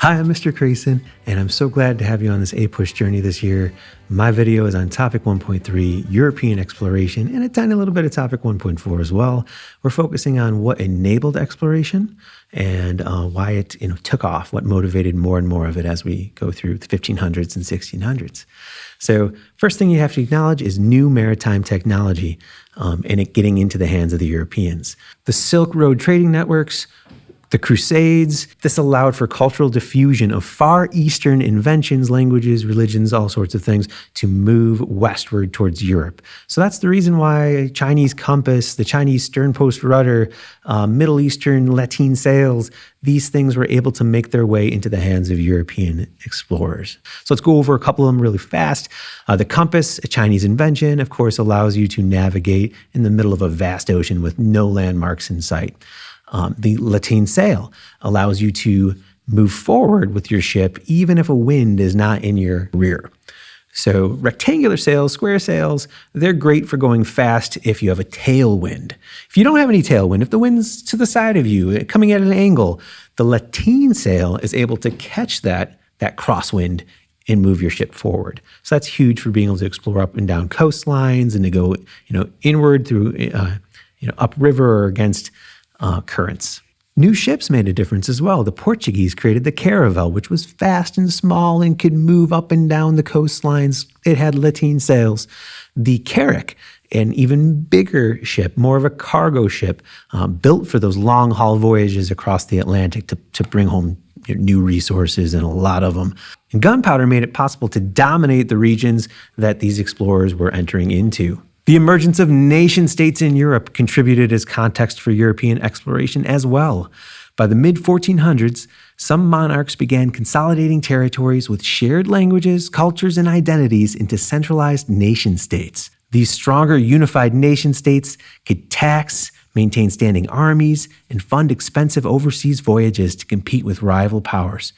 Hi, I'm Mr. Crayson, and I'm so glad to have you on this APUSH journey this year. My video is on topic 1.3, European exploration, and a tiny little bit of topic 1.4 as well. We're focusing on what enabled exploration and why it took off, what motivated more and more of it as we go through the 1500s and 1600s. So first thing you have to acknowledge is new maritime technology and it getting into the hands of the Europeans. The Silk Road trading networks, the Crusades, this allowed for cultural diffusion of Far Eastern inventions, languages, religions, all sorts of things to move westward towards Europe. So that's the reason why Chinese compass, the Chinese sternpost rudder, Middle Eastern Latin sails, these things were able to make their way into the hands of European explorers. So let's go over a couple of them really fast. The compass, a Chinese invention, of course, allows you to navigate in the middle of a vast ocean with no landmarks in sight. The Latin sail allows you to move forward with your ship even if a wind is not in your rear. So rectangular sails, square sails, they're great for going fast if you have a tailwind. If you don't have any tailwind, if the wind's to the side of you, coming at an angle, the Latin sail is able to catch that crosswind and move your ship forward. So that's huge for being able to explore up and down coastlines and to go, inward through, upriver or against currents. New ships made a difference as well. The Portuguese created the caravel, which was fast and small and could move up and down the coastlines. It had Latin sails. The carrack, an even bigger ship, more of a cargo ship, built for those long haul voyages across the Atlantic to bring home new resources, and a lot of them. And gunpowder made it possible to dominate the regions that these explorers were entering into. The emergence of nation-states in Europe contributed as context for European exploration as well. By the mid-1400s, some monarchs began consolidating territories with shared languages, cultures, and identities into centralized nation-states. These stronger, unified nation-states could tax, maintain standing armies, and fund expensive overseas voyages to compete with rival powers.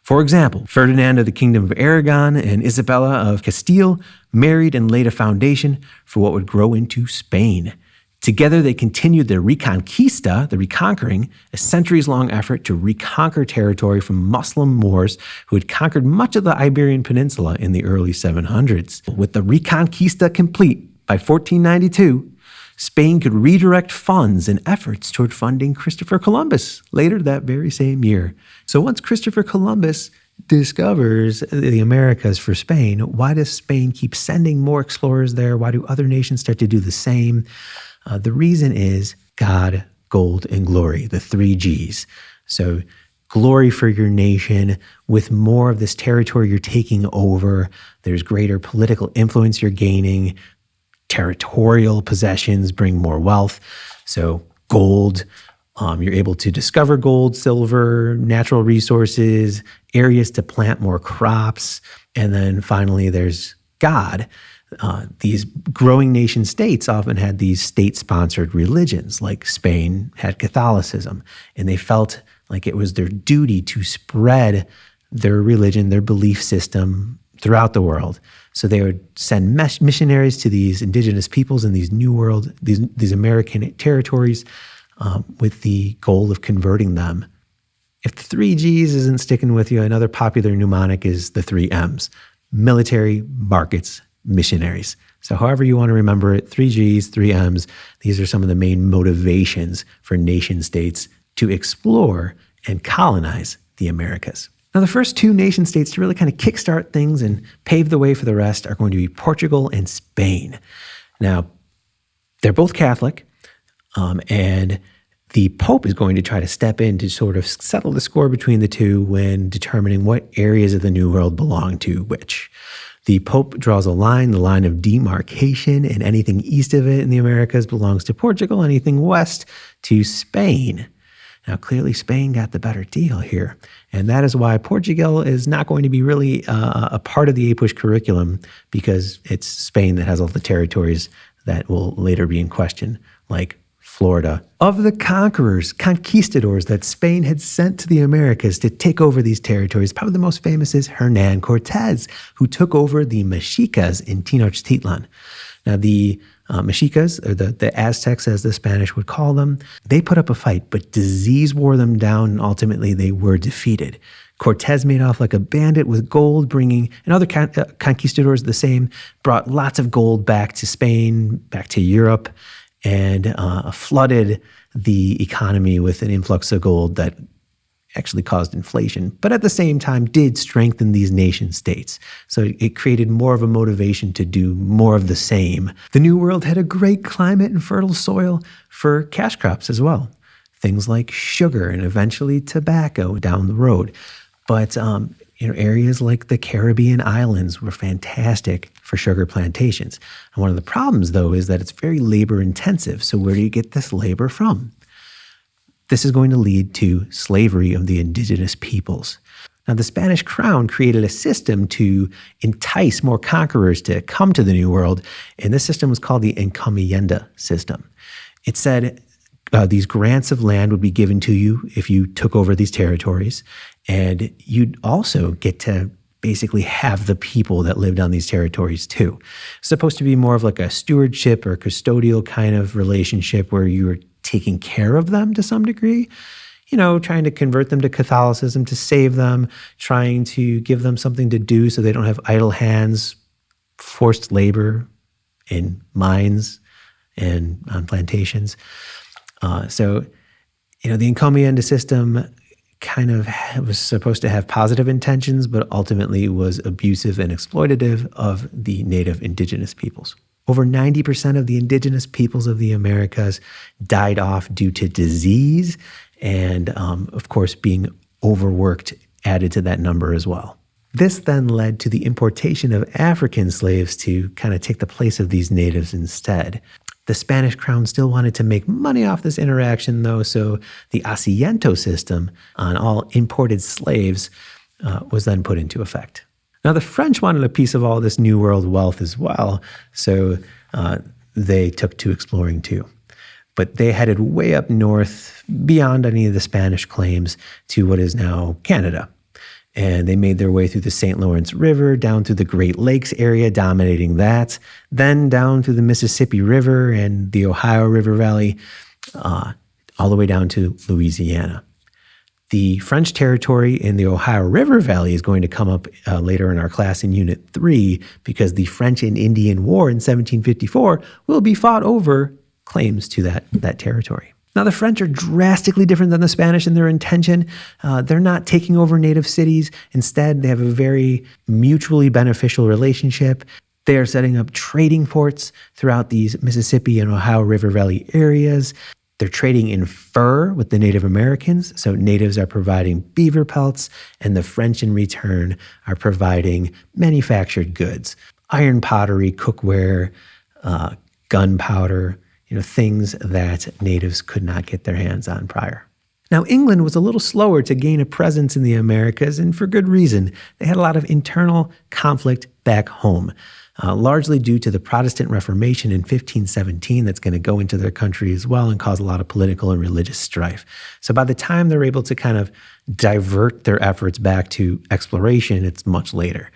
For example, Ferdinand of the Kingdom of Aragon and Isabella of Castile married and laid a foundation for what would grow into Spain. Together, they continued their reconquista, the reconquering, a centuries-long effort to reconquer territory from Muslim Moors who had conquered much of the Iberian Peninsula in the early 700s. With the reconquista complete by 1492, Spain could redirect funds and efforts toward funding Christopher Columbus later that very same year. So once Christopher Columbus discovers the Americas for Spain, why does Spain keep sending more explorers there? Why do other nations start to do the same? The reason is God, gold, and glory, the 3 Gs. So glory for your nation. With more of this territory you're taking over, there's greater political influence you're gaining. Territorial possessions bring more wealth. So gold, you're able to discover gold, silver, natural resources, areas to plant more crops. And then finally, there's God. These growing nation states often had these state-sponsored religions, like Spain had Catholicism, and they felt like it was their duty to spread their religion, their belief system throughout the world. So they would send missionaries to these indigenous peoples in these new world, these American territories, with the goal of converting them. If the 3 Gs isn't sticking with you, another popular mnemonic is the 3 Ms: military, markets, missionaries. So however you want to remember it, 3 Gs, 3 Ms, these are some of the main motivations for nation states to explore and colonize the Americas. Now, the first 2 nation states to really kind of kickstart things and pave the way for the rest are going to be Portugal and Spain. Now, they're both Catholic, and the Pope is going to try to step in to sort of settle the score between the two when determining what areas of the New World belong to which. The Pope draws a line, the line of demarcation, and anything east of it in the Americas belongs to Portugal, anything west to Spain. Now, clearly, Spain got the better deal here, and that is why Portugal is not going to be really a part of the APUSH curriculum, because it's Spain that has all the territories that will later be in question, like Florida. Of the conquistadors that Spain had sent to the Americas to take over these territories, probably the most famous is Hernan Cortez, who took over the Mexicas in Tenochtitlan. Now, the Mexicas, or the Aztecs as the Spanish would call them, they put up a fight, but disease wore them down, and ultimately they were defeated. Cortez made off like a bandit with gold, and other conquistadors the same, brought lots of gold back to Spain, back to Europe, and flooded the economy with an influx of gold that actually caused inflation, but at the same time did strengthen these nation states. So it created more of a motivation to do more of the same. The New World had a great climate and fertile soil for cash crops as well. Things like sugar and eventually tobacco down the road. But areas like the Caribbean islands were fantastic for sugar plantations. And one of the problems, though, is that it's very labor intensive. So where do you get this labor from? This is going to lead to slavery of the indigenous peoples. Now, the Spanish crown created a system to entice more conquerors to come to the New World, and this system was called the encomienda system. It said these grants of land would be given to you if you took over these territories, and you'd also get to basically have the people that lived on these territories too. It's supposed to be more of like a stewardship or custodial kind of relationship where you were taking care of them to some degree, trying to convert them to Catholicism, to save them, trying to give them something to do so they don't have idle hands, forced labor in mines and on plantations. So the encomienda system kind of was supposed to have positive intentions, but ultimately was abusive and exploitative of the native indigenous peoples. Over 90% of the indigenous peoples of the Americas died off due to disease and, of course, being overworked added to that number as well. This then led to the importation of African slaves to kind of take the place of these natives instead. The Spanish crown still wanted to make money off this interaction, though, so the asiento system on all imported slaves was then put into effect. Now, the French wanted a piece of all this New World wealth as well, so they took to exploring too. But they headed way up north, beyond any of the Spanish claims, to what is now Canada. And they made their way through the St. Lawrence River, down through the Great Lakes area, dominating that, then down through the Mississippi River and the Ohio River Valley, all the way down to Louisiana. The French territory in the Ohio River Valley is going to come up later in our class in Unit 3, because the French and Indian War in 1754 will be fought over claims to that territory. Now, the French are drastically different than the Spanish in their intention. They're not taking over native cities. Instead, they have a very mutually beneficial relationship. They are setting up trading ports throughout these Mississippi and Ohio River Valley areas. They're trading in fur with the Native Americans. So natives are providing beaver pelts, and the French in return are providing manufactured goods, iron pottery, cookware, gunpowder, things that natives could not get their hands on prior. Now, England was a little slower to gain a presence in the Americas, and for good reason. They had a lot of internal conflict back home, largely due to the Protestant Reformation in 1517 that's going to go into their country as well and cause a lot of political and religious strife. So by the time they're able to kind of divert their efforts back to exploration, it's much later.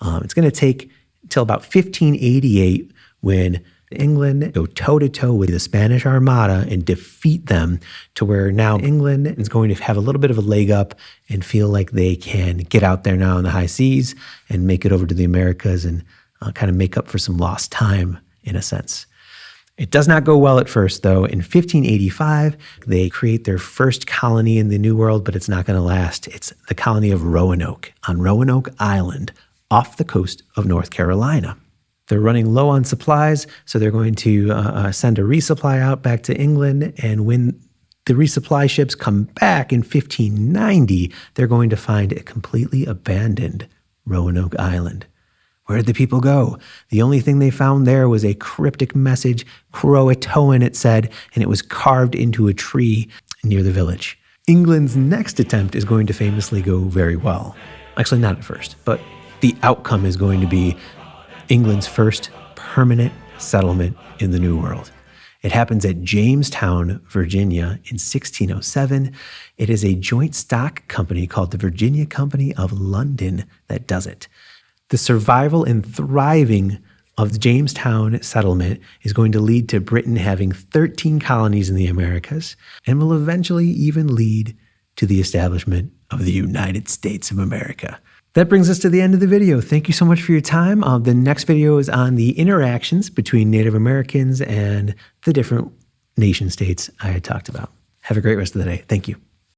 It's going to take until about 1588 when England go toe-to-toe with the Spanish Armada and defeat them, to where now England is going to have a little bit of a leg up and feel like they can get out there now in the high seas and make it over to the Americas and kind of make up for some lost time in a sense. It does not go well at first, though. In 1585, they create their first colony in the New World, but it's not going to last. It's the colony of Roanoke on Roanoke Island off the coast of North Carolina. They're running low on supplies, so they're going to send a resupply out back to England. And when the resupply ships come back in 1590, they're going to find a completely abandoned Roanoke Island. Where did the people go? The only thing they found there was a cryptic message, Croatoan it said, and it was carved into a tree near the village. England's next attempt is going to famously go very well. Actually, not at first, but the outcome is going to be England's first permanent settlement in the New World. It happens at Jamestown, Virginia in 1607. It is a joint stock company called the Virginia Company of London that does it. The survival and thriving of the Jamestown settlement is going to lead to Britain having 13 colonies in the Americas and will eventually even lead to the establishment of the United States of America. That brings us to the end of the video. Thank you so much for your time. The next video is on the interactions between Native Americans and the different nation states I had talked about. Have a great rest of the day. Thank you.